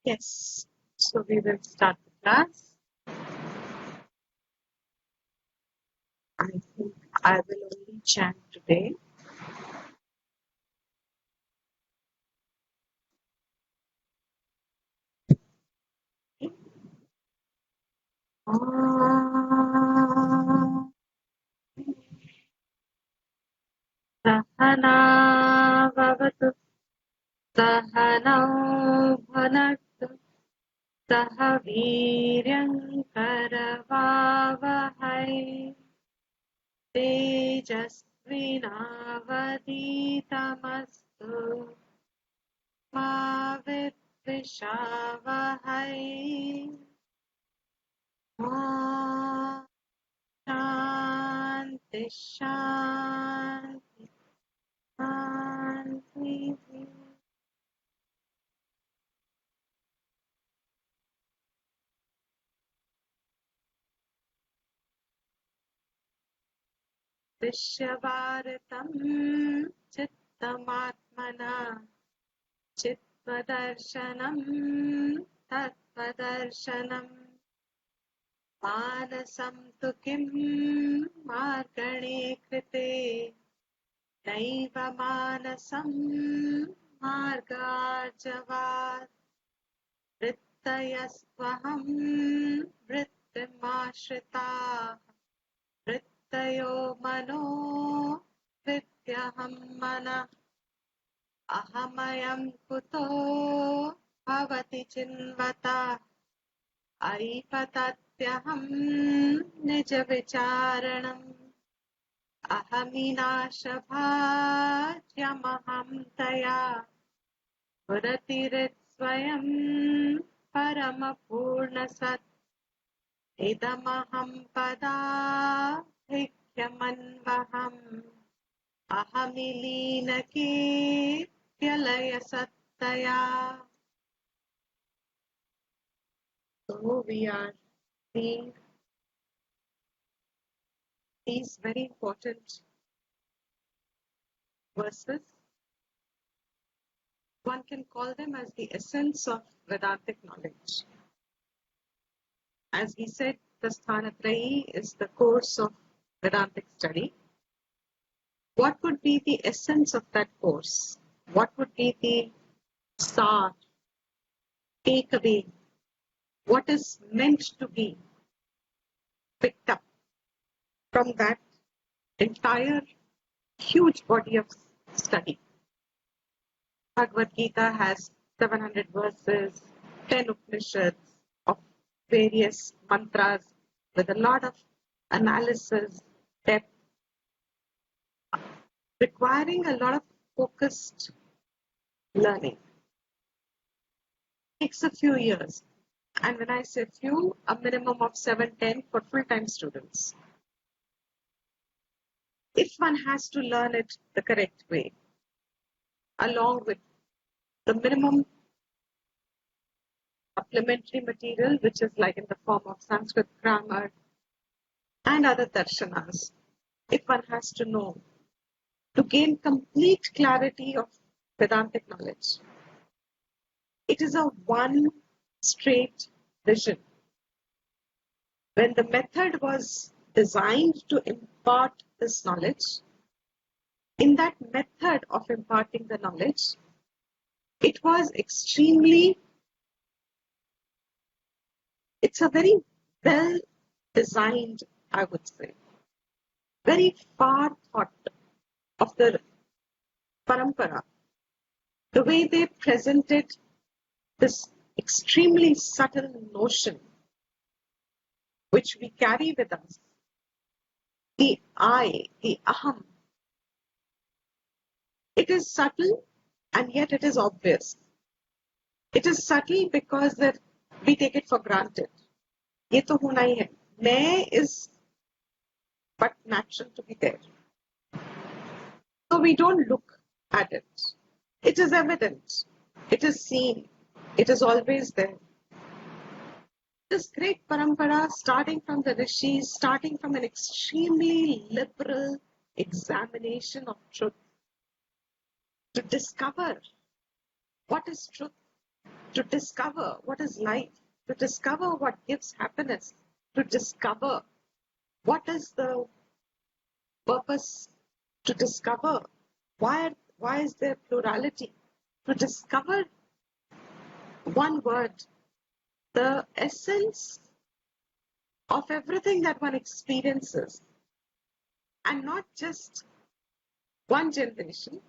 Yes, so we will start the class. I think I will only chant today. Sahana Vavatu Sahanau Bhanatu Sahaviryam Karavavahai Tejasvinavaditamastu Ma Vidvishavahai Om Shanti Shanti Shanti. Vishyavaratam Chittamatmana Chittvadarshanam Tattvadarshanam Manasam tu kim Margane Krite Naiva Manasam Margarjavat Vrittayasvaham Vrittimashrita Vrittayo Mano Vidyaham Mana Ahamayam Kuto Bhavati Chinvata Aipatatyaham Nija Vicharanam Ahaminashabhatyamaham Taya Puratirit Paramapurnasat Idamaham Pada Hikyamanvaham Ahamilinake Pyalaya Sattaya. So we are seeing these very important verses. One can call them as the essence of Vedantic knowledge. As we said, the Sthanatrayi is the course of Vedantic study. What would be the essence of that course? What would be the sar, takeaway? What is meant to be picked up from that entire huge body of study? Bhagavad Gita has 700 verses, 10 Upanishads of various mantras with a lot of analysis, depth, requiring a lot of focused learning. It takes a few years. And when I say few, a minimum of 7-10 for full-time students. If one has to learn it the correct way, along with the minimum supplementary material, which is like in the form of Sanskrit grammar and other darshanas, if one has to know to gain complete clarity of Vedantic knowledge, it is a one straight vision. When the method was designed to impart this knowledge, in that method of imparting the knowledge, it was it's a very well designed, I would say, very far thought of the parampara, the way they presented this extremely subtle notion which we carry with us, the I, the aham. It is subtle and yet it is obvious. It is subtle because that we take it for granted. ये तो होना ही है. मैं is but natural to be there. So we don't look at it. It is evident. It is seen. It is always there. This great parampara, starting from the rishis, starting from an extremely liberal examination of truth, to discover what is truth to discover what is life, to discover what gives happiness, to discover what is the purpose, to discover why is there plurality, to discover one word, the essence of everything that one experiences, and not just one generation,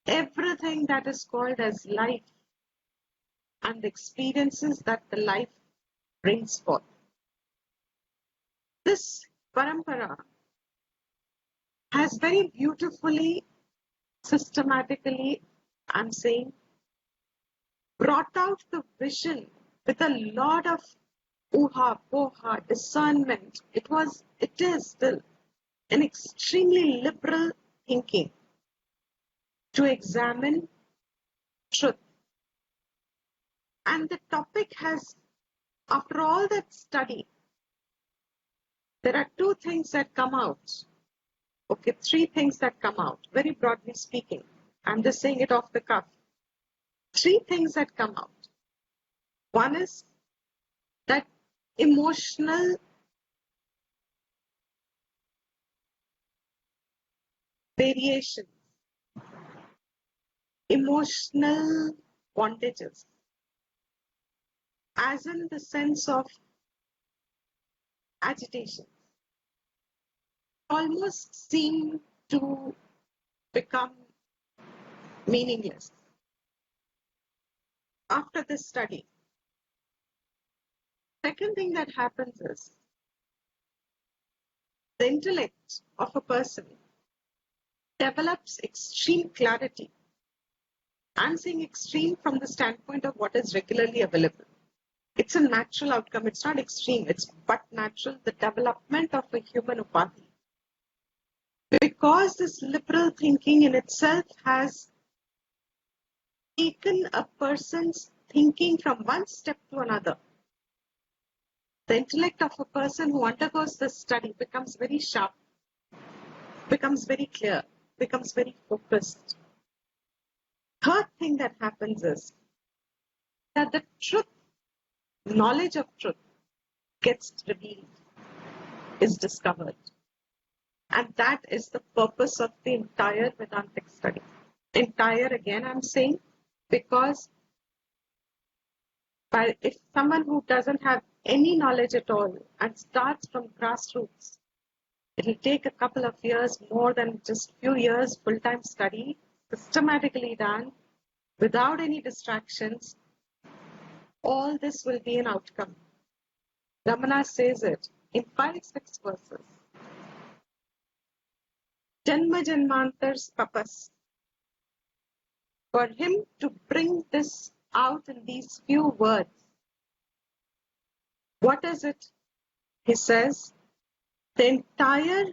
everything that is called as life and the experiences that the life brings forth. This parampara has very beautifully, systematically, I'm saying, brought out the vision with a lot of uha, poha, discernment. It is still an extremely liberal thinking to examine truth. And the topic has, after all that study, there are two things that come out. Okay, three things that come out, very broadly speaking. I'm just saying it off the cuff. Three things that come out. One is that emotional variation, emotional bondages, as in the sense of agitation, almost seem to become meaningless after this study. Second thing that happens is the intellect of a person develops extreme clarity. I'm saying extreme from the standpoint of what is regularly available. It's a natural outcome. It's not extreme. It's but natural, the development of a human upadhi. Because this liberal thinking in itself has taken a person's thinking from one step to another. The intellect of a person who undergoes this study becomes very sharp, becomes very clear, becomes very focused. Third thing that happens is that the truth, knowledge of truth, gets revealed, is discovered. And that is the purpose of the entire Vedantic study. Entire, again, I'm saying, because if someone who doesn't have any knowledge at all and starts from grassroots, it'll take a couple of years, more than just few years, full-time study, systematically done, without any distractions. All this will be an outcome. Ramana says it in 5-6 verses. Janma Janmantar's tapas. For him to bring this out in these few words, what is it? He says, the entire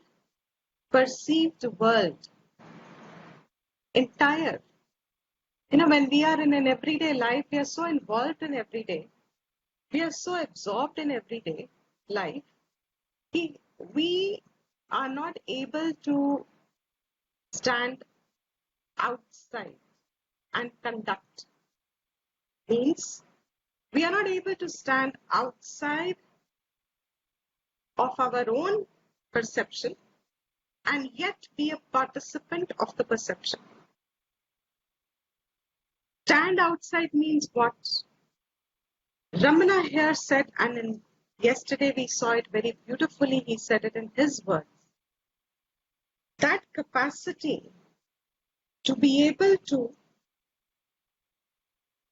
perceived world, entire. When we are in an everyday life, we are so involved in everyday. We are so absorbed in everyday life. We are not able to stand outside and conduct. Means we are not able to stand outside of our own perception and yet be a participant of the perception. Stand outside means what? Ramana here said, and yesterday we saw it very beautifully, he said it in his words. That capacity to be able to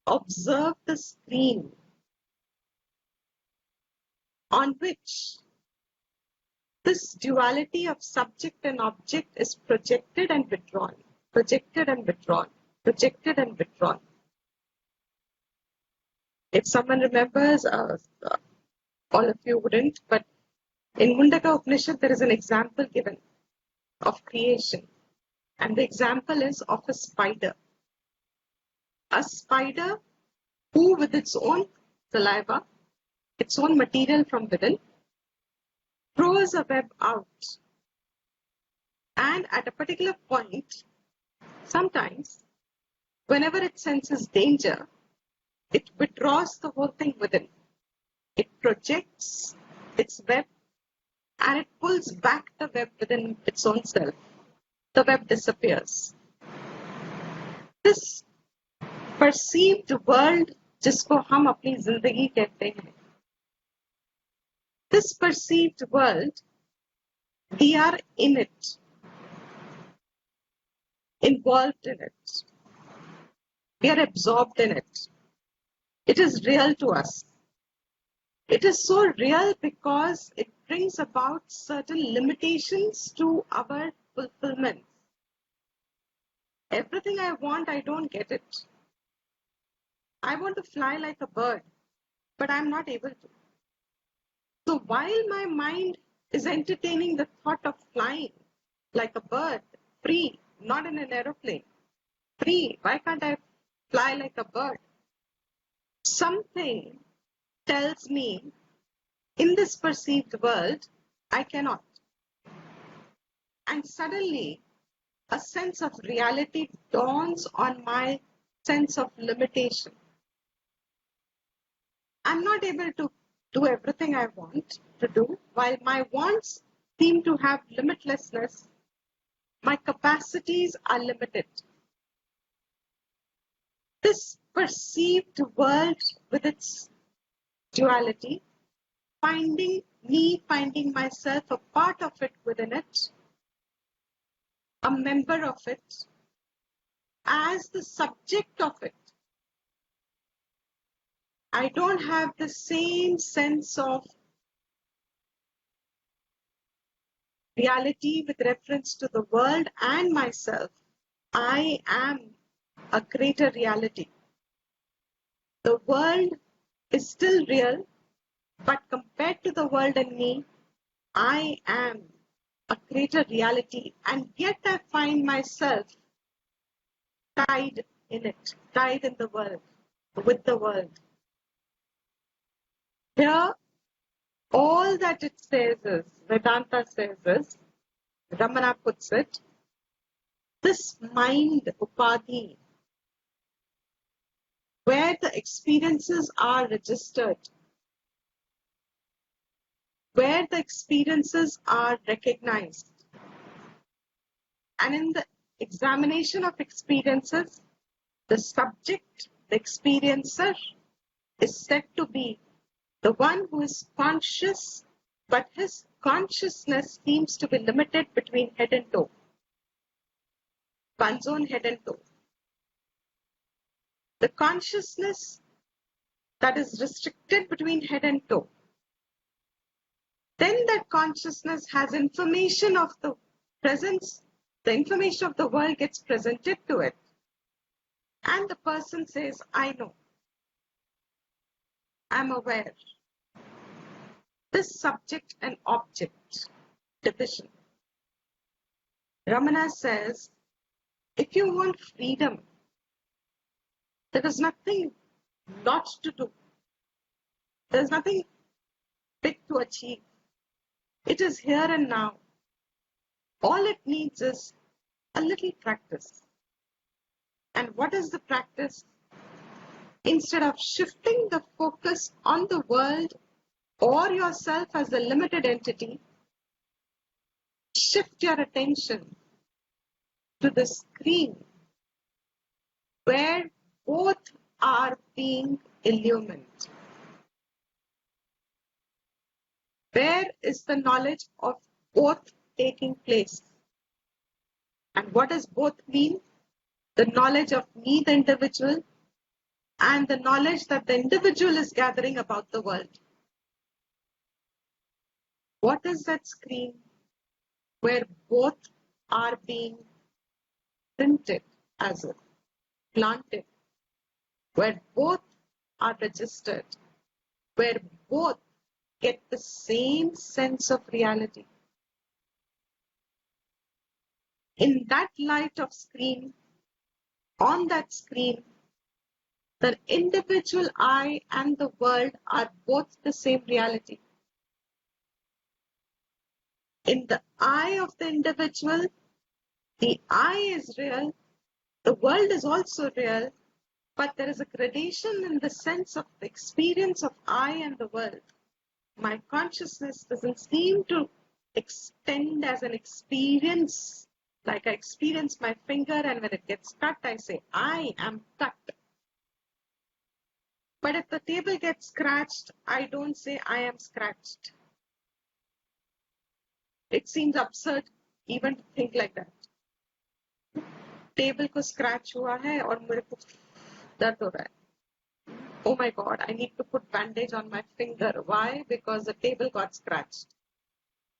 observe the screen on which this duality of subject and object is projected and withdrawn, projected and withdrawn, projected and withdrawn. If someone remembers, all of you wouldn't, but in Mundaka Upanishad there is an example given of creation. And the example is of a spider. A spider who with its own saliva, its own material from within, throws a web out. And at a particular point, sometimes, whenever it senses danger, It withdraws the whole thing within. It projects its web and it pulls back the web within its own self. The web disappears. This perceived world जिसको हम अपनी जिंदगी कहते हैं, this perceived world, we are in it, involved in it, we are absorbed in it. It is real to us. It is so real because it brings about certain limitations to our fulfillment. Everything I want, I don't get it. I want to fly like a bird, but I'm not able to. So while my mind is entertaining the thought of flying like a bird, free, not in an aeroplane, free, why can't I fly like a bird? Something tells me in this perceived world, I cannot. And suddenly, a sense of reality dawns on my sense of limitation. I'm not able to do everything I want to do. While my wants seem to have limitlessness, my capacities are limited. This perceived world with its duality, finding myself a part of it within it, a member of it, as the subject of it. I don't have the same sense of reality with reference to the world and myself. I am a greater reality. The world is still real, but compared to the world and me, I am a greater reality, and yet I find myself tied in it, tied in the world, with the world. Here, all that it says is, Vedanta says is, Ramana puts it, this mind upadhi, where the experiences are registered, where the experiences are recognized, and in the examination of experiences, the subject, the experiencer, is said to be the one who is conscious, but his consciousness seems to be limited between head and toe, one's own head and toe. The consciousness that is restricted between head and toe, then that consciousness has information of the presence, the information of the world gets presented to it. And the person says, I know, I'm aware. This subject and object division. Ramana says, if you want freedom, there is nothing not to do. There is nothing big to achieve. It is here and now. All it needs is a little practice. And what is the practice? Instead of shifting the focus on the world or yourself as a limited entity, shift your attention to the screen where both are being illumined. Where is the knowledge of both taking place? And what does both mean? The knowledge of me, the individual, and the knowledge that the individual is gathering about the world. What is that screen where both are being printed as if planted, where both are registered, where both get the same sense of reality? In that light of screen, on that screen, the individual I and the world are both the same reality. In the I of the individual, the I is real, the world is also real, But there is a gradation in the sense of the experience of I and the world. My consciousness doesn't seem to extend as an experience, like I experience my finger and when it gets cut, I say, I am cut. But if the table gets scratched, I don't say I am scratched. It seems absurd even to think like that. Table को scratch हुआ है और मेरे को दर्द हो रहा है. Oh my God, I need to put bandage on my finger. Why? Because the table got scratched.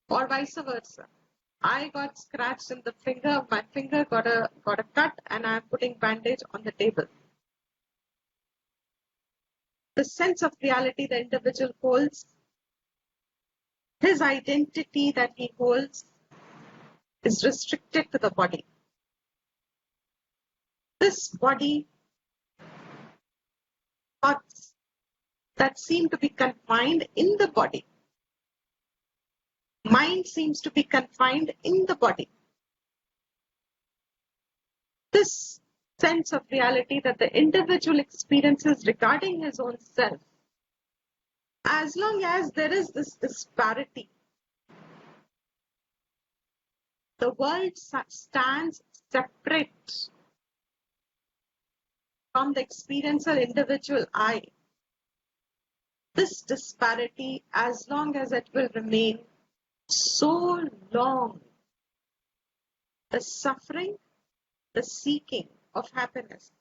Or vice versa. I got scratched in the finger, my finger got a cut, and I'm putting bandage on the table. The sense of reality the individual holds, his identity that he holds, is restricted to the body. This body, thoughts that seem to be confined in the body. Mind seems to be confined in the body. This sense of reality that the individual experiences regarding his own self, as long as there is this disparity, the world stands separate from the experiential individual I. This disparity, as long as it will remain, so long, the suffering, the seeking of happiness,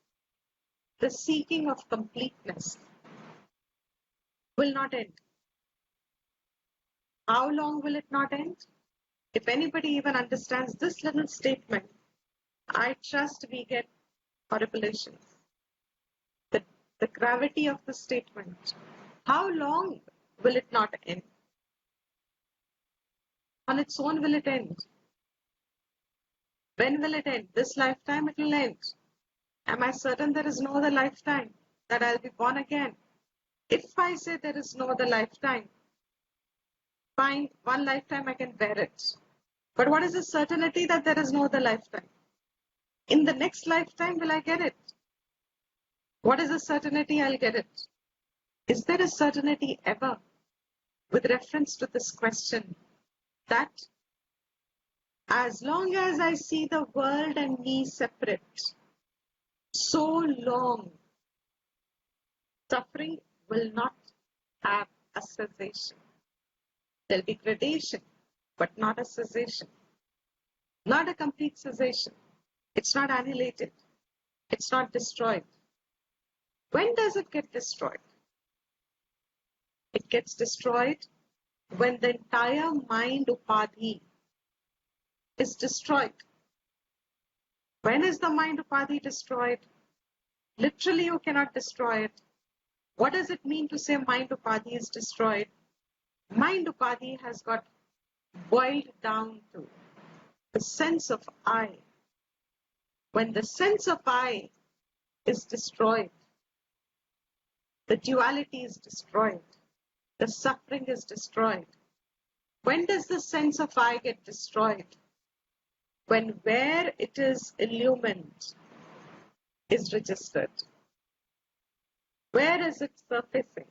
the seeking of completeness will not end. How long will it not end? If anybody even understands this little statement, I trust we get horripilations. The gravity of the statement. How long will it not end? On its own will it end? When will it end? This lifetime it will end. Am I certain there is no other lifetime that I'll be born again? If I say there is no other lifetime, fine, one lifetime I can bear it. But what is the certainty that there is no other lifetime? In the next lifetime, will I get it? What is the certainty I'll get it? Is there a certainty ever with reference to this question that as long as I see the world and me separate, so long, suffering will not have a cessation. There'll be gradation, but not a cessation. Not a complete cessation. It's not annihilated. It's not destroyed. When does it get destroyed? It gets destroyed when the entire mind upadhi is destroyed. When is the mind upadhi destroyed? Literally, you cannot destroy it. What does it mean to say mind upadhi is destroyed? Mind upadhi has got boiled down to the sense of I. When the sense of I is destroyed, the duality is destroyed. The suffering is destroyed. When does the sense of I get destroyed? When where it is illumined is registered. Where is it surfacing?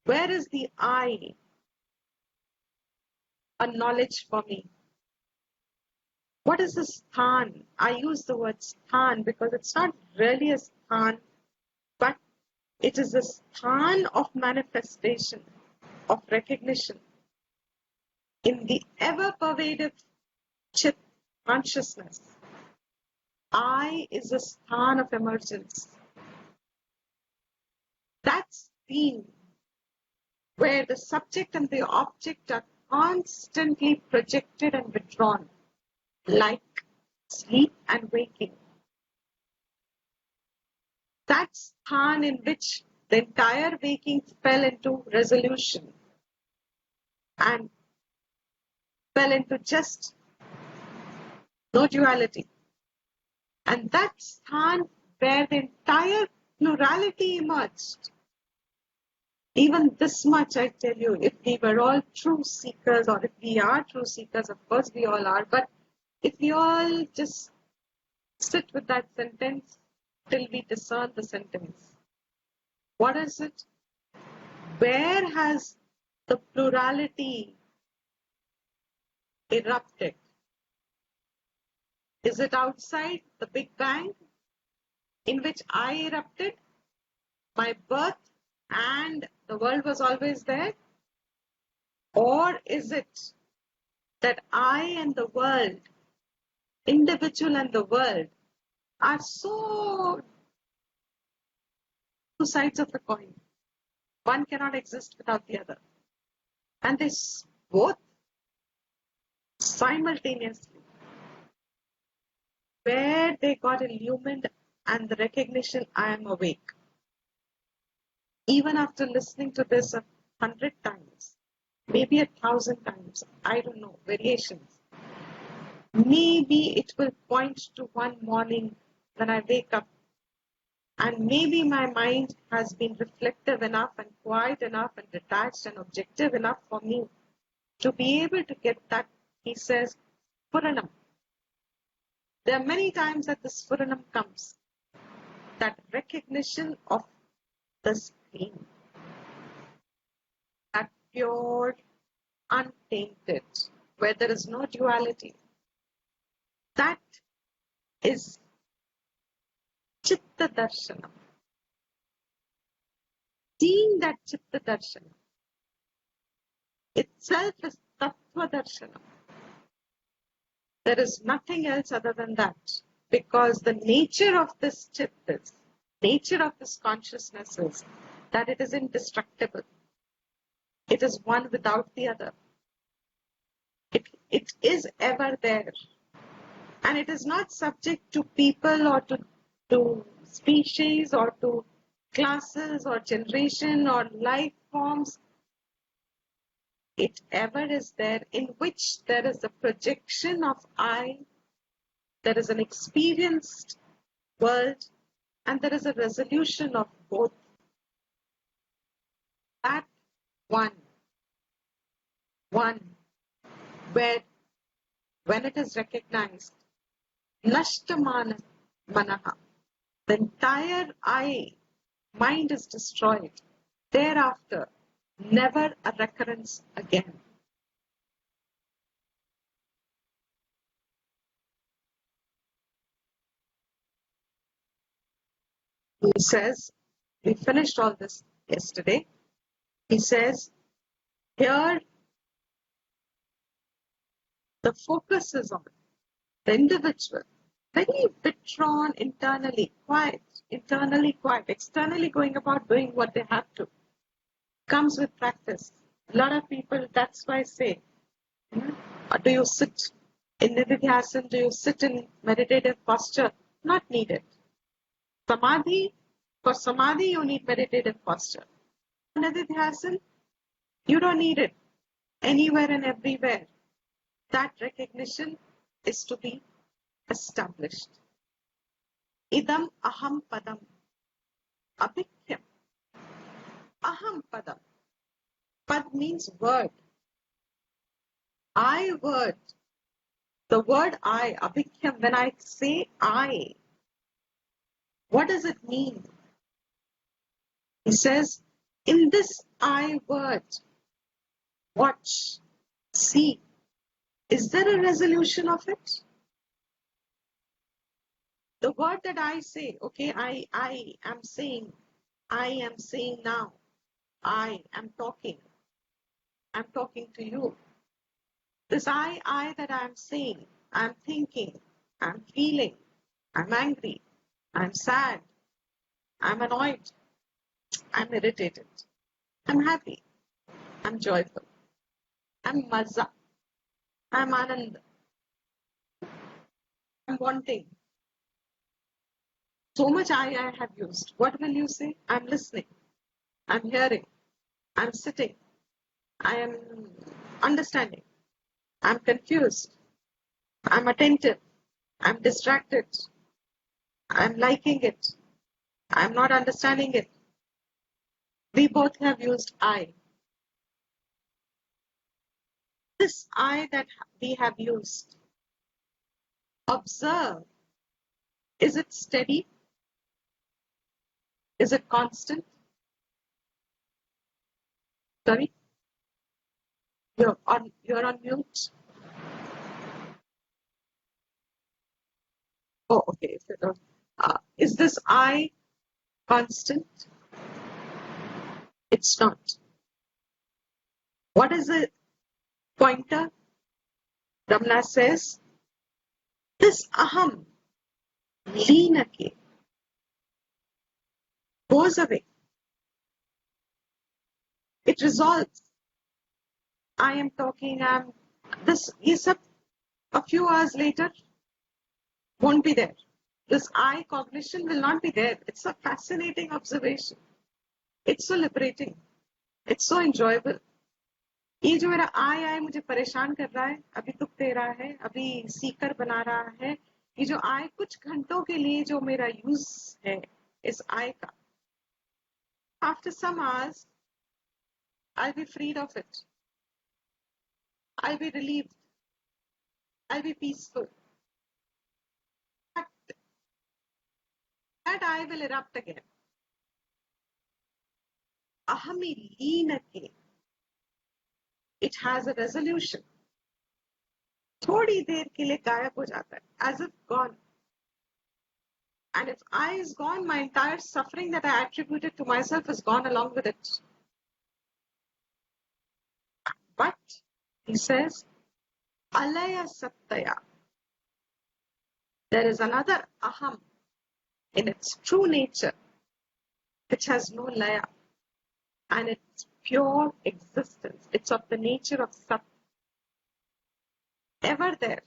Where is the I a knowledge for me? What is the sthan? I use the word sthan because it's not really a sthan, but it is a sthan of manifestation, of recognition. In the ever-pervasive chit consciousness, I is a sthan of emergence. That's the where the subject and the object are constantly projected and withdrawn, like sleep and waking. That sthan in which the entire waking fell into resolution and fell into just no duality. And that sthan where the entire plurality emerged. Even this much I tell you, if we were all true seekers, or if we are true seekers, of course we all are, but if we all just sit with that sentence, till we discern the sentence. What is it? Where has the plurality erupted? Is it outside the Big Bang, in which I erupted, my birth, and the world was always there? Or is it that I and the world, individual and the world, are so two sides of the coin? One cannot exist without the other. And they both simultaneously, where they got illumined and the recognition, I am awake. Even after listening to this 100 times, maybe 1,000 times, I don't know, variations. Maybe it will point to one morning when I wake up, and maybe my mind has been reflective enough and quiet enough and detached and objective enough for me to be able to get that, he says, Puranam. There are many times that this Puranam comes, that recognition of the screen, that pure, untainted, where there is no duality. That is Chitta Darshanam. Seeing that Chitta Darshanam itself is Tattva Darshanam. There is nothing else other than that, because the nature of this Chit is, nature of this consciousness is that it is indestructible. It is one without the other. It is ever there. And it is not subject to people or to species or to classes or generation or life forms. It ever is there, in which there is a projection of I, there is an experienced world, and there is a resolution of both. That one, where when it is recognized, Nashtamana Manaha, the entire I, mind is destroyed. Thereafter, never a recurrence again. He says, we finished all this yesterday. He says, here the focus is on the individual, very withdrawn internally, quiet, externally going about doing what they have to. Comes with practice. A lot of people, that's why I say, do you sit in Nididhyasana? Do you sit in meditative posture? Not needed. Samadhi, for Samadhi you need meditative posture. Nididhyasana, you don't need it anywhere and everywhere. That recognition is to be established. Idam aham padam. Abhikyam. Aham padam. Pad means word. I word. The word I, abhikyam, when I say I, what does it mean? He says, in this I word, watch, see, is there a resolution of it? The word that I say, okay, I am saying now, I am talking to you. This I that I am saying, I am thinking, I am feeling, I am angry, I am sad, I am annoyed, I am irritated, I am happy, I am joyful, I am maza, I am anand, I am wanting. So much I have used. What will you say? I am listening, I am hearing, I am sitting, I am understanding, I am confused, I am attentive, I am distracted, I am liking it, I am not understanding it. We both have used I. This I that we have used, observe, is it steady? Is it constant? Sorry? You're on mute. Oh, okay. Is this I constant? It's not. What is the pointer? Ramana says, this aham, leenake, goes away. It resolves. I am talking, this is a few hours later, won't be there. This I cognition will not be there. It's a fascinating observation. It's so liberating. It's so enjoyable. ये जो मेरा आय मुझे परेशान कर रहा है, अभी दुख दे रहा है, अभी सीकर बना रहा है, ये जो आय कुछ घंटों के लिए जो मेरा यूज है इस आय का, after some hours I'll be freed of it. I'll be relieved. I'll be peaceful. But that I will erupt again. Ahami leenake. It has a resolution. थोड़ी देर के लिए गायब हो जाता है, as if gone. And if I is gone, my entire suffering that I attributed to myself is gone along with it. But, he says, alaya sattaya. There is another aham in its true nature, which has no laya. And it's pure existence. It's of the nature of sat. Ever there.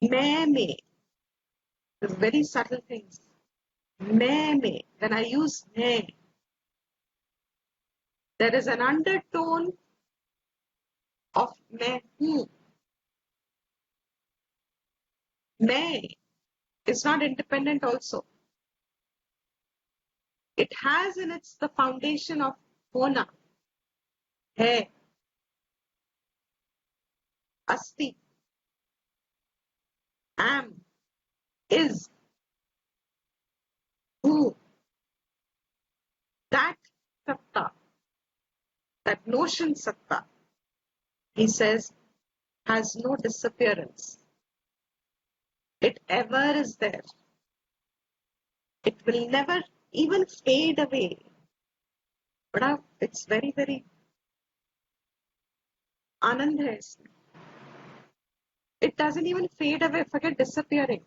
Me. There's very subtle things. Me. When I use me, there is an undertone of me. Me is not independent also. It has in its the foundation of hona, hai, asti, am, is, who. That satta, that notion satta, he says, has no disappearance. It ever is there. It will never even fade away. But it's very, very anand hai isme. It doesn't even fade away, forget disappearing.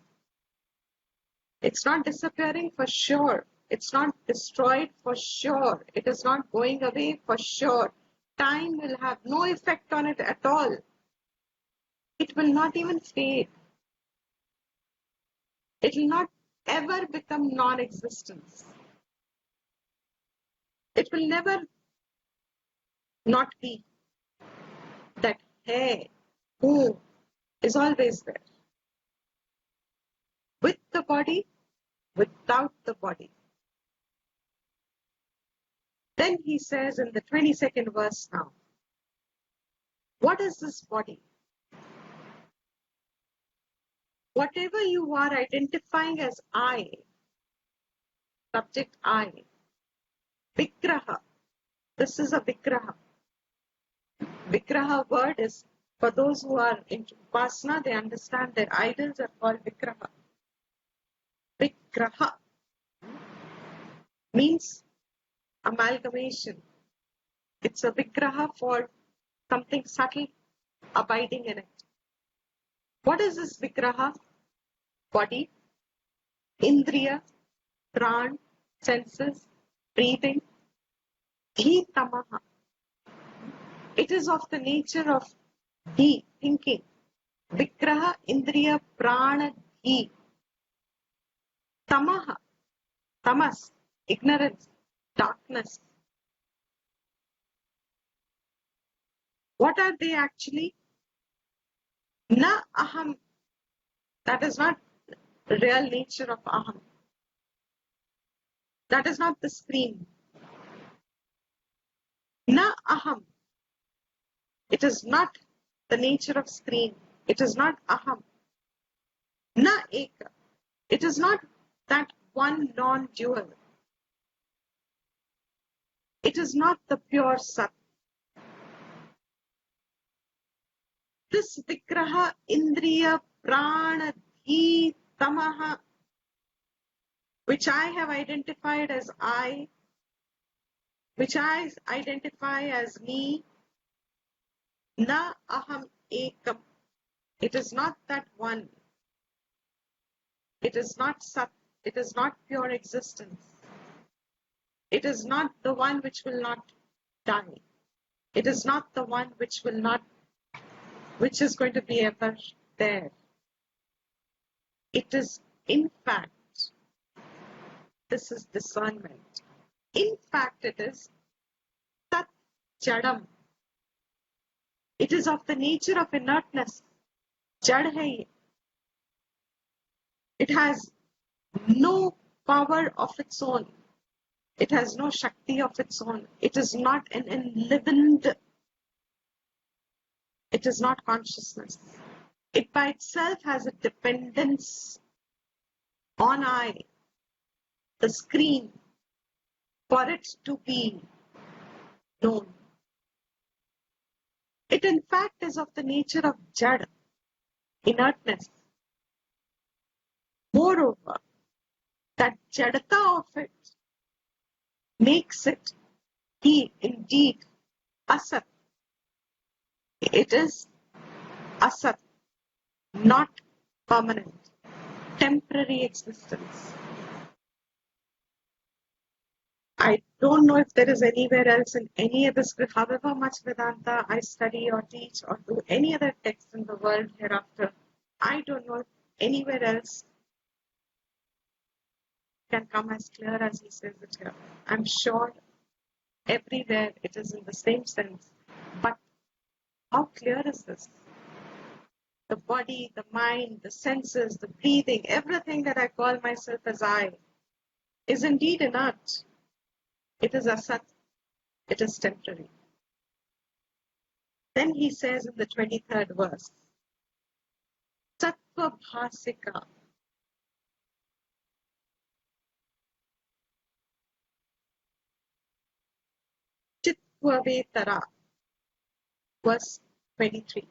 It's not disappearing for sure. It's not destroyed for sure. It is not going away for sure. Time will have no effect on it at all. It will not even fade. It will not ever become non-existence. It will never not be. That hai, who is always there. With the body, without the body. Then he says in the 22nd verse now, what is this body? Whatever you are identifying as I, subject I, vigraha, this is a vigraha. Vigraha word is, for those who are into Upasana, they understand their idols are called vigraha. Vigraha means amalgamation. It's a vigraha for something subtle abiding in it. What is this vigraha? Body, indriya, pran, senses, breathing, dhi tamaha. It is of the nature of dhi, thinking. Vigraha, indriya, prana, dhi. Tamaha, tamas, ignorance, darkness. What are they actually? Na aham. That is not the real nature of aham. That is not the screen. Na aham. It is not the nature of screen. It is not aham. Na eka. It is not that one non-dual. It is not the pure Sat. This Vigraha, Indriya, Prana, Dhi, Tamaha, which I have identified as I, which I identify as me, na aham ekam. It is not that one. It is not Sat. It is not pure existence. It is not the one which will not die. It is not the one which will not, which is going to be ever there. It is, in fact, this is discernment. In fact, it is Tat Jadam. It is of the nature of inertness. Jad hai ye. It has no power of its own. It has no Shakti of its own. It is not an enlivened, it is not consciousness. It by itself has a dependence on I, the screen, for it to be known. It in fact is of the nature of Jad, inertness. Moreover, that Jadata of it makes it be indeed Asat. It is Asat, not permanent, temporary existence. I don't know if there is anywhere else in any other script, however much Vedanta I study or teach or do any other text in the world hereafter, I don't know if anywhere else can come as clear as he says it here. I'm sure everywhere it is in the same sense. But how clear is this? The body, the mind, the senses, the breathing, everything that I call myself as I is indeed inert. It is asat. It is temporary. Then he says in the 23rd verse, Sattva Bhasika. Chitvavetara. Verse 23.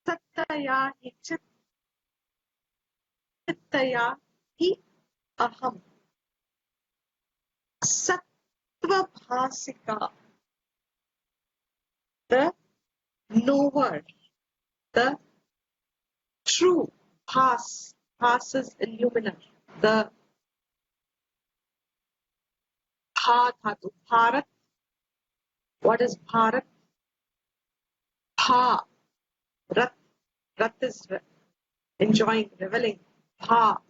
Sattaya hi chittaya hi aham. Sattva Bhasika. The knower, the true Bhas. Bhas is illuminer. The Bha Dhatu. Bharat. What is Bharat? Bha. Rat. Rat is enjoying, reveling. Bha.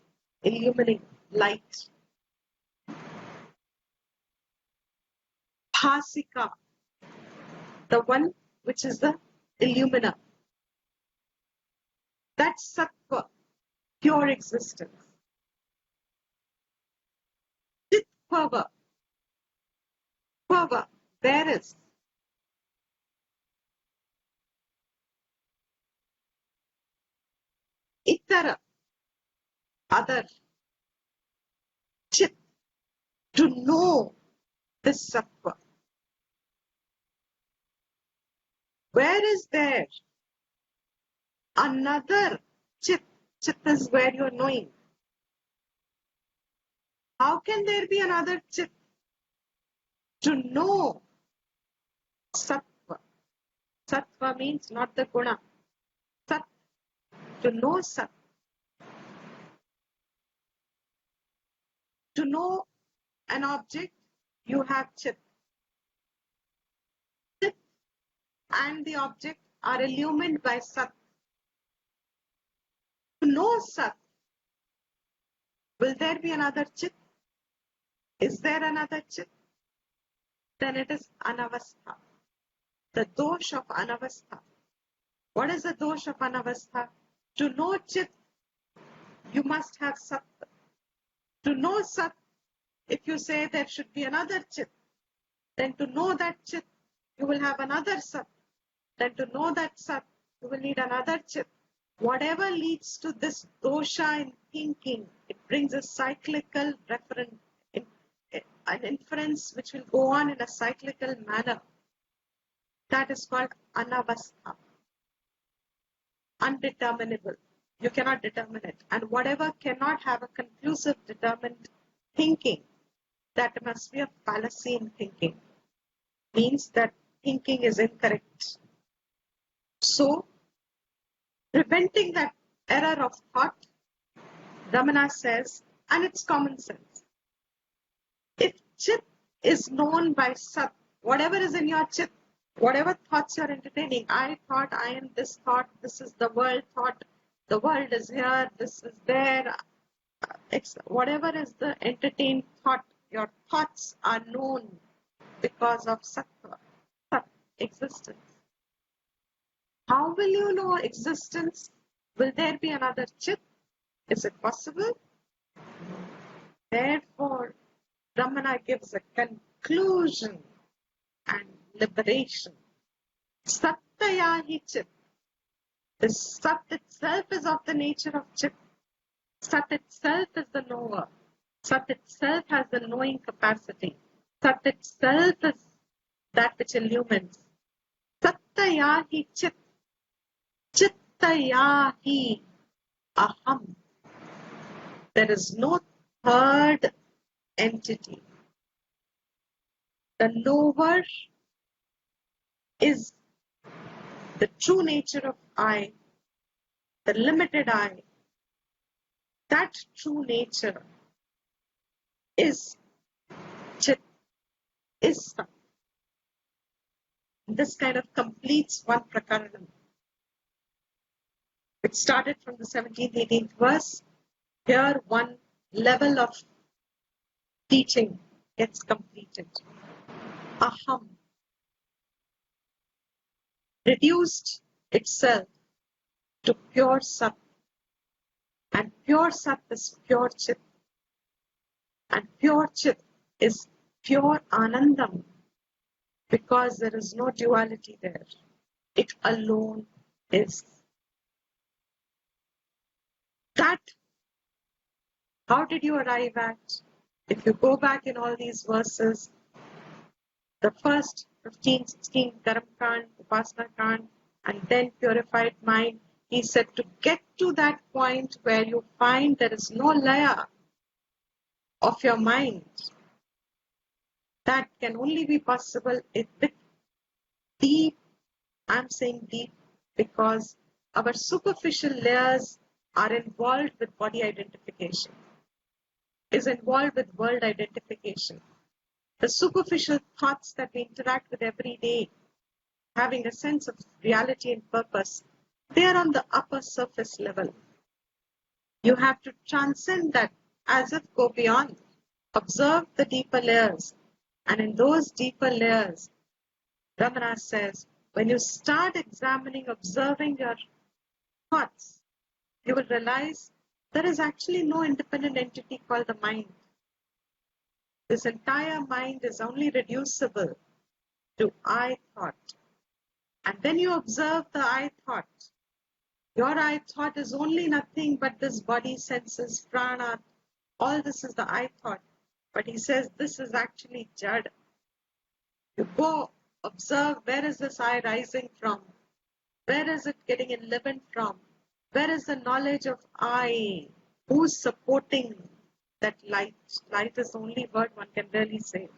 Illumining. Light. Bhasika. The one which is the illuminer. That's Sattva. Pure existence. Chitvava. Tvava. There is. Itara. Other. Chit. To know this Sattva. Where is there another Chit? Chit is where you are knowing. How can there be another Chit? To know Sattva. Sattva means not the Guna. Sat. To know Sat. To know an object, you have Chit. Chit and the object are illumined by Sat. To know Sat, will there be another Chit? Is there another Chit? Then it is Anavastha. The dosh of Anavastha. What is the dosh of Anavastha? To know Chit, you must have Sat. To know Sat, if you say there should be another Chit, then to know that Chit, you will have another Sat. then to know that Sat, you will need another Chit. Whatever leads to this dosha in thinking, it brings a cyclical reference, an inference which will go on in a cyclical manner. That is called anavastha, undeterminable. You cannot determine it. And whatever cannot have a conclusive determined thinking, that must be a fallacy in thinking. Means that thinking is incorrect. So, preventing that error of thought, Ramana says, and it's common sense. If Chit is known by Sat, whatever is in your Chit, whatever thoughts you're entertaining, I thought, I am this thought, this is the world thought, the world is here, this is there, whatever is the entertained thought, your thoughts are known because of Sattva, Sat, existence. How will you know existence? Will there be another Chit? Is it possible? Therefore, Ramana gives a conclusion and liberation. Sattaya Chit. The Sat itself is of the nature of Chit. Sat itself is the knower. Sat itself has the knowing capacity. Sat itself is that which illumines. Sattaya Chit. Chittaya Aham. There is no third entity. The knower is the true nature of I, the limited I. That true nature is Chit, is Sat. This kind of completes one prakaranam. It started from the 17th, 18th verse. Here one level of teaching gets completed. Aham reduced itself to pure Sat. And pure Sat is pure Chit. And pure Chit is pure Anandam. Because there is no duality there. It alone is. That, how did you arrive at? If you go back in all these verses, the first 15, 16, Karam Kand, Upasana Kand, and then purified mind, he said to get to that point where you find there is no laya of your mind, that can only be possible with deep, I'm saying deep, because our superficial layers are involved with body identification, is involved with world identification. The superficial thoughts that we interact with every day, having a sense of reality and purpose, they are on the upper surface level. You have to transcend that, as if go beyond, observe the deeper layers. And in those deeper layers, Ramana says, when you start examining, observing your thoughts, you will realize there is actually no independent entity called the mind. This entire mind is only reducible to I thought. And then you observe the I thought. Your I thought is only nothing but this body, senses, prana. All this is the I thought. But he says this is actually Jad. You go observe, where is this I rising from? Where is it getting enlivened from? Where is the knowledge of I? Who's supporting that light? Light is the only word one can really say.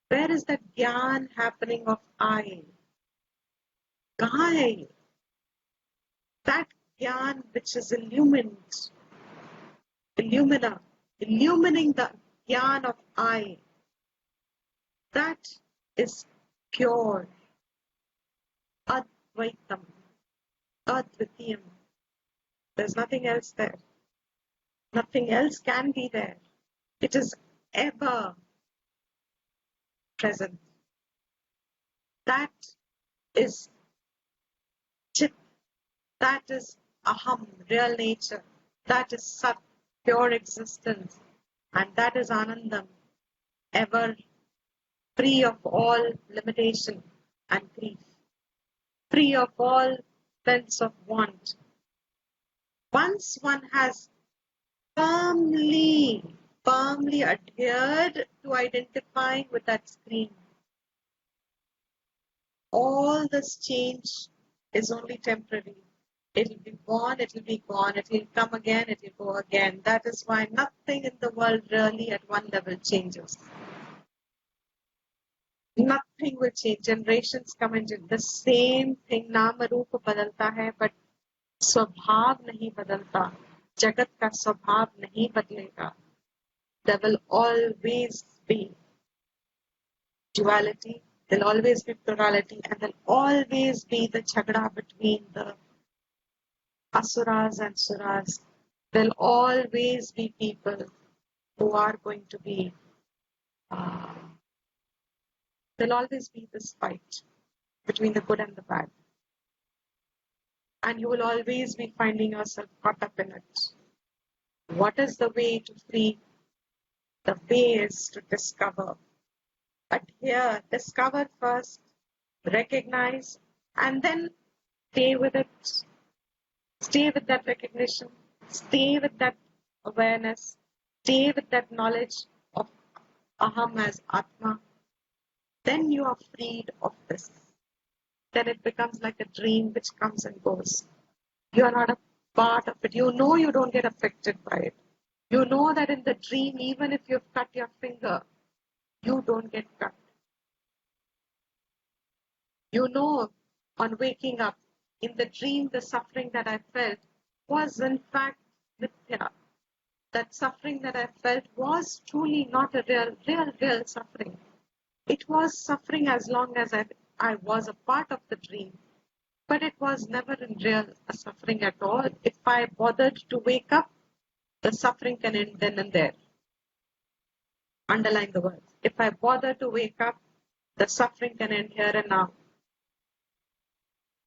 Where is that gyan happening of I? Guy. That gyan which is illumined, illumining the gyan of I. That is pure. Advaitam. Advitiyam. There's nothing else there. Nothing else can be there. It is ever present. That is Chit. That is Aham, real nature. That is Sat, pure existence. And that is Anandam, ever free of all limitation and grief. free of all sense of want. Once one has firmly adhered to identifying with that screen, all this change is only temporary. It will be born, it will be gone, it will come again, it will go again. That is why nothing in the world really at one level changes. Nothing will change. Generations come and the same thing. नाम रूप बदलता है, but स्वभाव नहीं बदलता. जगत का स्वभाव नहीं बदलेगा. There will always be duality. There'll always be plurality, and there'll always be the jhagda between the asuras and suras. There'll always be people who are going to be. There'll always be this fight between the good and the bad, and you will always be finding yourself caught up in it. What is the way to free? The way is to discover. Adhere, discover first, recognize, and then stay with it. Stay with that recognition. Stay with that awareness. Stay with that knowledge of Aham as Atma. Then you are freed of this. Then it becomes like a dream which comes and goes. You are not a part of it. You know you don't get affected by it. You know that in the dream, even if you've cut your finger, you don't get cut. You know, on waking up, in the dream, the suffering that I felt was in fact mithya. That suffering that I felt was truly not a real suffering. It was suffering as long as I was a part of the dream. But it was never in real a suffering at all. If I bothered to wake up, the suffering can end then and there. Underline the words. If I bother to wake up, the suffering can end here and now.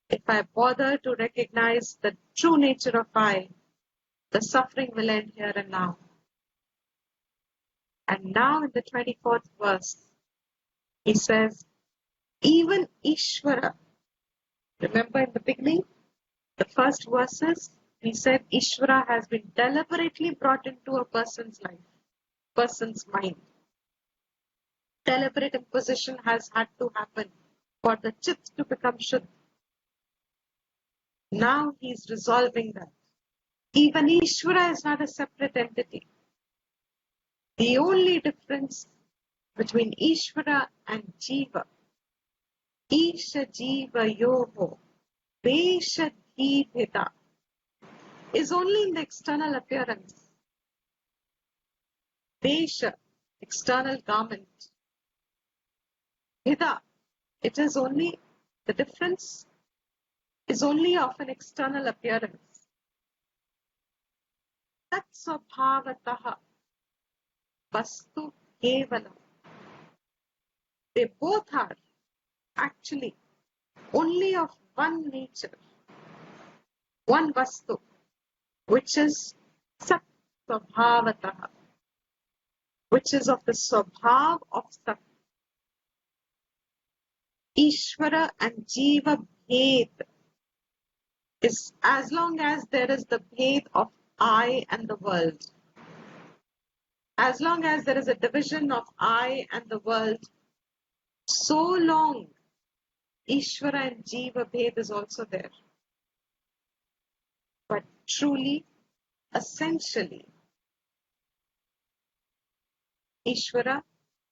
If I bother to recognize the true nature of I, the suffering will end here and now. And now in the 24th verse, he says, even Ishvara, remember in the beginning, the first verses, he said Ishvara has been deliberately brought into a person's life, person's mind. Deliberate imposition has had to happen for the chit to become Shuddha. Now he is resolving that. Even Ishvara is not a separate entity. The only difference between Ishvara and Jiva, Isha Jiva Yoho, Vesha Dhivita, is only in the external appearance. Vesha, external garment. Hida, it is only, the difference is only of an external appearance. Tat Swabhavataha Vastu Kevalam. They both are actually only of one nature, one Vastu, which is Sat Swabhavataha, which is of the Swabhav of Sat. Ishvara and Jiva Bhed is as long as there is the Bhed of I and the world. As long as there is a division of I and the world, so long Ishvara and Jiva Bhed is also there. But truly, essentially, Ishvara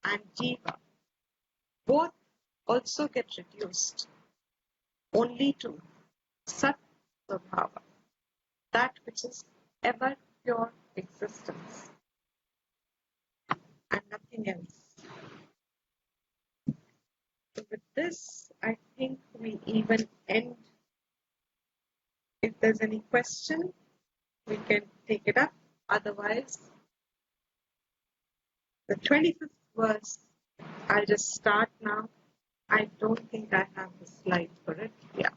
and Jiva both also get reduced only to Sat Svabhava, that which is ever pure existence and nothing else. So with this, I think we even end. If there's any question, we can take it up. Otherwise, the 25th verse, I'll just start now. I don't think I have the slide for it. Yeah.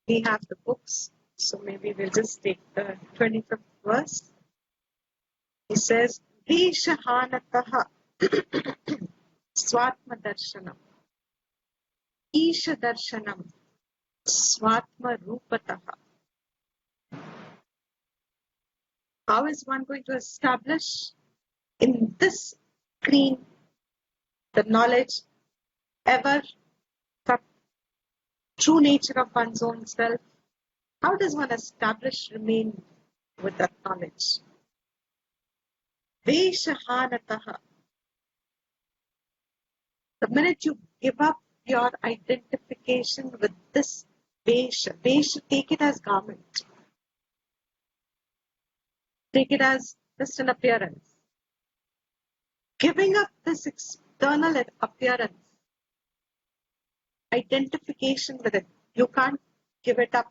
We have the books, so maybe we'll just take the 25th verse. He says, Vishahanataha Swatma Darshanam. Isha Darshanam Swatma Rupataha. How is one going to establish in this screen the knowledge ever the true nature of one's own self? How does one remain with that knowledge? Veshahanataha. The minute you give up your identification with this Vesha, take it as garment. Take it as just an appearance. Giving up this external appearance, identification with it, you can't give it up.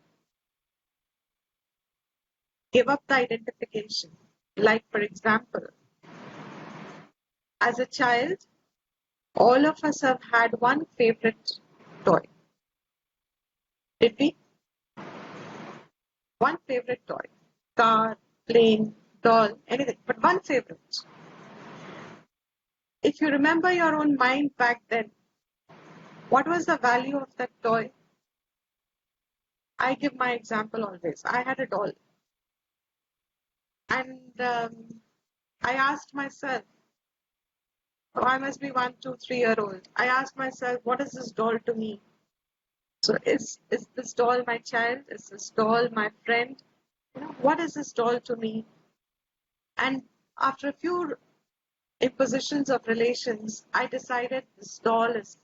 Give up the identification. Like, for example, as a child, all of us have had one favorite toy. Did we? One favorite toy. Car, plane, doll, anything, but one favorite. If you remember your own mind back then, what was the value of that toy? I give my example always. I had a doll. And I asked myself, oh, I must be 1, 2, 3 year old. I asked myself, what is this doll to me? So is this doll my child? Is this doll my friend? What is this doll to me? And after a few impositions of relations, I decided this doll is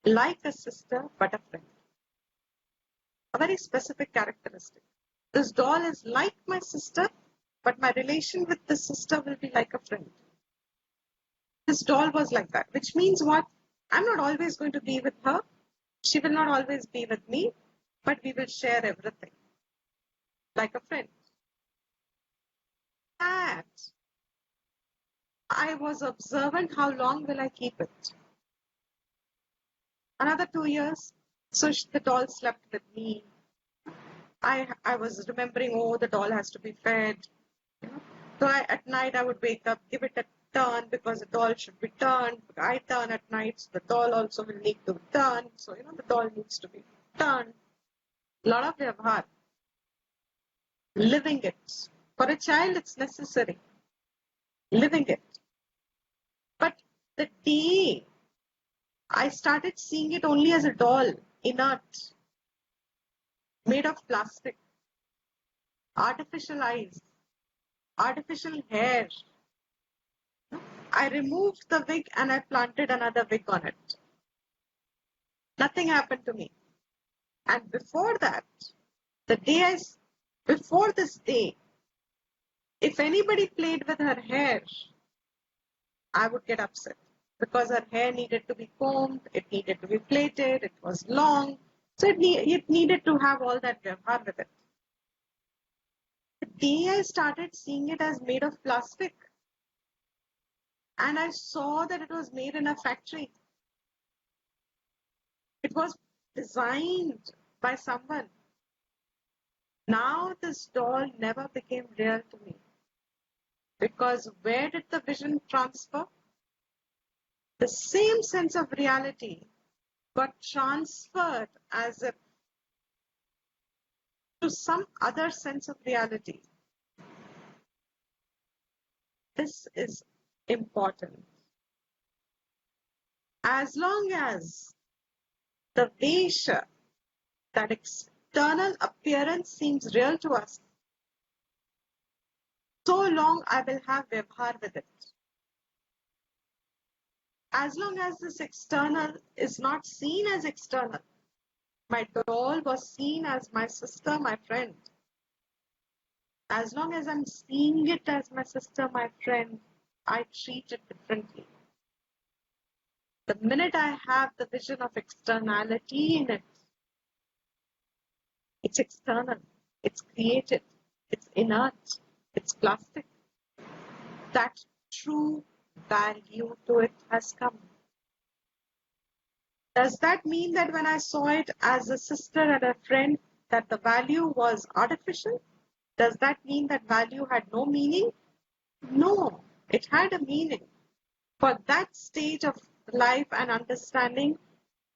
like a sister, but a friend. A very specific characteristic. This doll is like my sister, but my relation with this sister will be like a friend. This doll was like that, which means what? I'm not always going to be with her. She will not always be with me, but we will share everything. Like a friend. That I was observant, how long will I keep it? Another 2 years. So the doll slept with me. I was remembering, oh, the doll has to be fed. So at night I would wake up, give it a turn because the doll should be turned. I turn at night, so the doll also will need to turn. So, the doll needs to be turned. A lot of vyavhar. Living it. For a child, it's necessary. Living it. But the day I started seeing it only as a doll, inert, made of plastic, artificial eyes, artificial hair. I removed the wig and I planted another wig on it. Nothing happened to me. And before that, before this day, if anybody played with her hair, I would get upset because her hair needed to be combed, it needed to be plaited, it was long, so it needed to have all that vyavhar with it. The day I started seeing it as made of plastic, and I saw that it was made in a factory. It was designed by someone. Now this doll never became real to me. Because where did the vision transfer? The same sense of reality got transferred as if to some other sense of reality. This is important. As long as the Vesha, that external appearance seems real to us, so long I will have vyavhar with it. As long as this external is not seen as external, my doll was seen as my sister, my friend. As long as I'm seeing it as my sister, my friend, I treat it differently. The minute I have the vision of externality in it, it's external, it's created, it's inert, it's plastic. That true value to it has come. Does that mean that when I saw it as a sister and a friend, that the value was artificial? Does that mean that value had no meaning? No, it had a meaning. For that stage of life and understanding,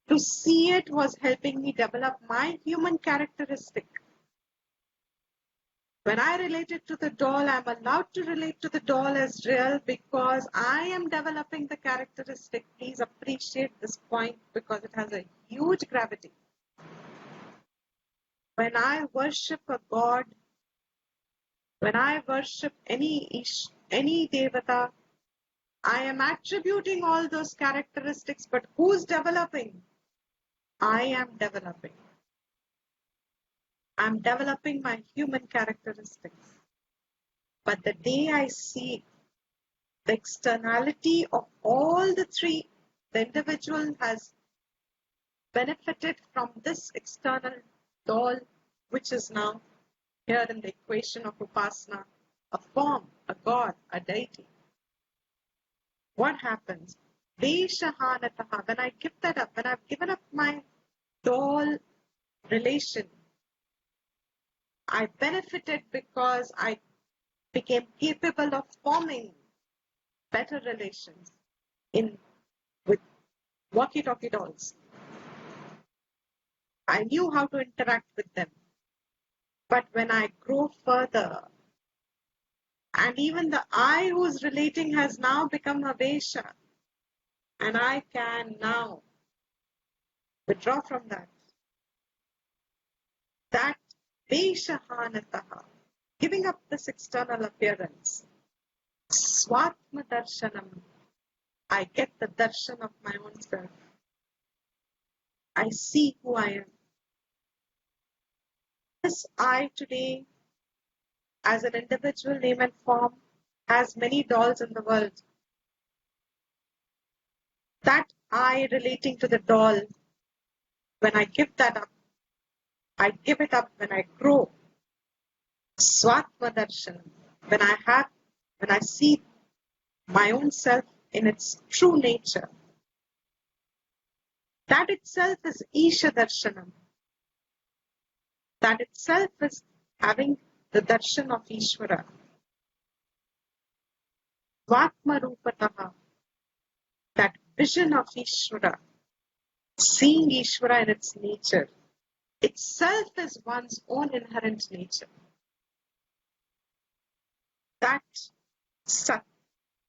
To see it was helping me develop my human characteristic. When I related to the doll, I'm allowed to relate to the doll as real because I am developing the characteristic. Please appreciate this point because it has a huge gravity. When I worship a god, when I worship any devata, I am attributing all those characteristics, but who's developing? I am developing. I'm developing my human characteristics. But the day I see the externality of all the three, the individual has benefited from this external doll, which is now here in the equation of Upasana, a form, a god, a deity. What happens? Deshahanataha. When I give that up, when I've given up my doll relation, I benefited because I became capable of forming better relations with walkie-talkie dolls. I knew how to interact with them. But when I grow further, and even the I who's relating has now become a Vesha, and I can now withdraw from that. That Veshahanataha, giving up this external appearance, Swatma Darshanam, I get the darshan of my own self. I see who I am. This I today, as an individual name and form, has many dolls in the world. That I relating to the doll, when I give that up, I give it up when I grow. Swatma Darshanam, when I see my own self in its true nature. That itself is Isha Darshanam. That itself is having the darshan of Ishvara. Svatma Rupataha, that vision of Ishvara, seeing Ishvara in its nature, itself is one's own inherent nature. That Sat,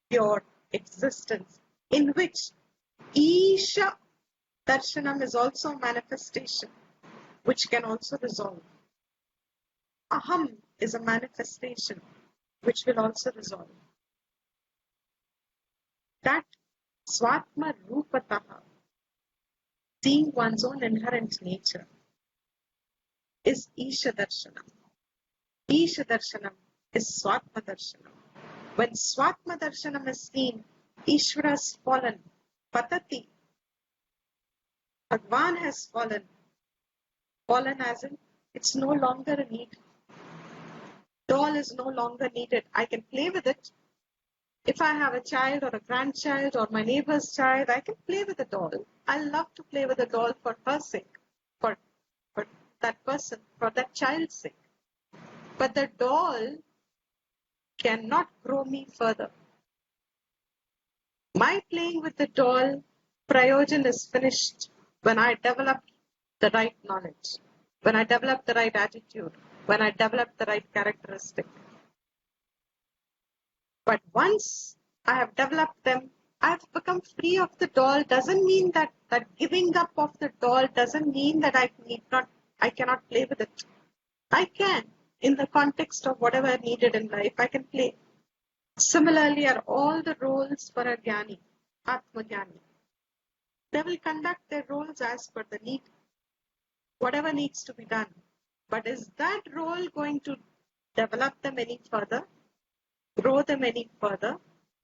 pure existence, in which Isha Darshanam is also a manifestation, which can also resolve. Aham is a manifestation, which will also resolve. That Swatma Rupataha, seeing one's own inherent nature, is Isha Darshanam. Isha Darshanam is Swatma Darshanam. When Swatma Darshanam is seen, Ishvara has fallen. Patati. Bhagwan has fallen. Fallen as in, it's no longer a need. Doll is no longer needed. I can play with it. If I have a child or a grandchild or my neighbor's child, I can play with a doll. I love to play with a doll for her sake, for that person, for that child's sake. But the doll cannot grow me further. My playing with the doll, prayojan is finished when I develop the right knowledge, when I develop the right attitude, when I develop the right characteristic. But once I have developed them, I have become free of the doll. Doesn't mean that giving up of the doll doesn't mean that I cannot play with it. I can, in the context of whatever needed in life, I can play. Similarly are all the roles for a Jnani, Atma Jnani. They will conduct their roles as per the need, whatever needs to be done. But is that role going to develop them any further, grow them any further,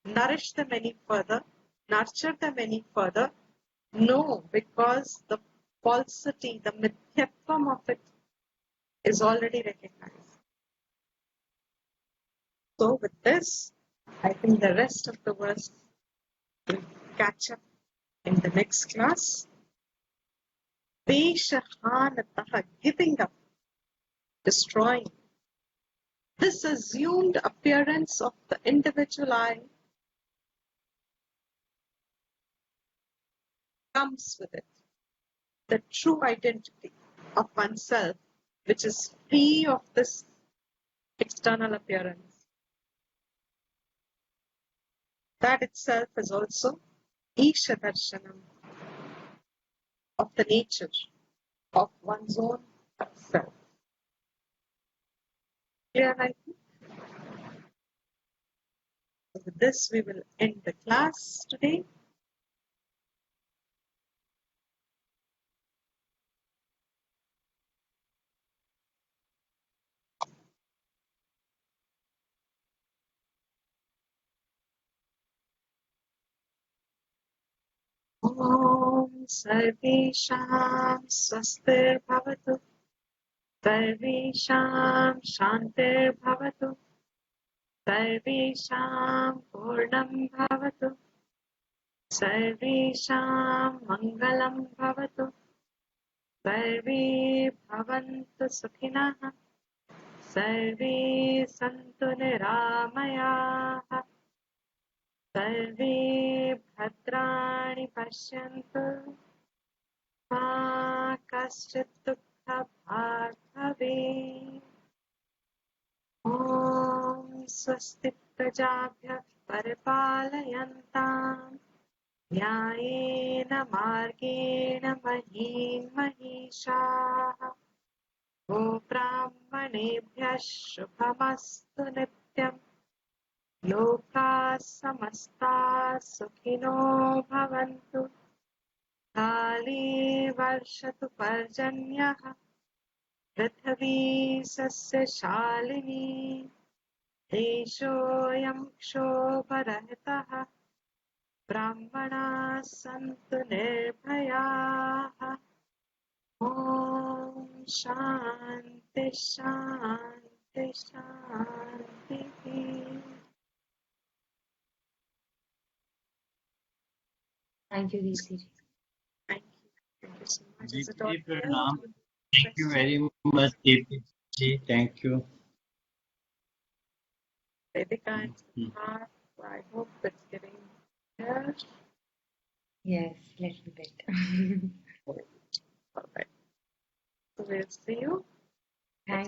nourish them any further, nurture them any further? No, because the falsity, the mithyatvam of it is already recognized. So with this, I think the rest of the verse will catch up in the next class. Veshahanataha, giving up, destroying. This assumed appearance of the individual I comes with it. the true identity of oneself, which is free of this external appearance. That itself is also Isha Darshanam of the nature of one's own self. Clear, I think? So with this, we will end the class today. Om Sarvesham Swastir Sarvesham Shantir Bhavatu Sarvesham Purnam Bhavatu Sarvesham Mangalam Bhavatu Sarve Bhavantu Sukhinah Sarve Santu Niramayaः Sarve Bhadrani Pashyantu Ma Kaschit Dukkha Bhag Bhavet ॐ स्वस्ति प्रजाभ्यः परिपालयन्ताम् न्यायेन मार्गेण महीं महिषाः गोब्राह्मणेभ्यः शुभमस्तु नित्यम् लोकाः समस्ताः सुखिनो भवन्तु काले वर्षतु पर्जन्यः पृथिवी सस्यशालिनी देशोऽयं क्षोभरहितः ब्राह्मणाः सन्तु निर्भयाः ॐ शान्ति शान्ति शान्तिः. Thank you, Deepthi. Thank you so much. Is it all Deepthi clear? Pranam. Thank you very much, Deepthi ji. Thank you. Vedika and Siddharth, I hope it's getting clear. Yes, little bit. All right. So we'll see you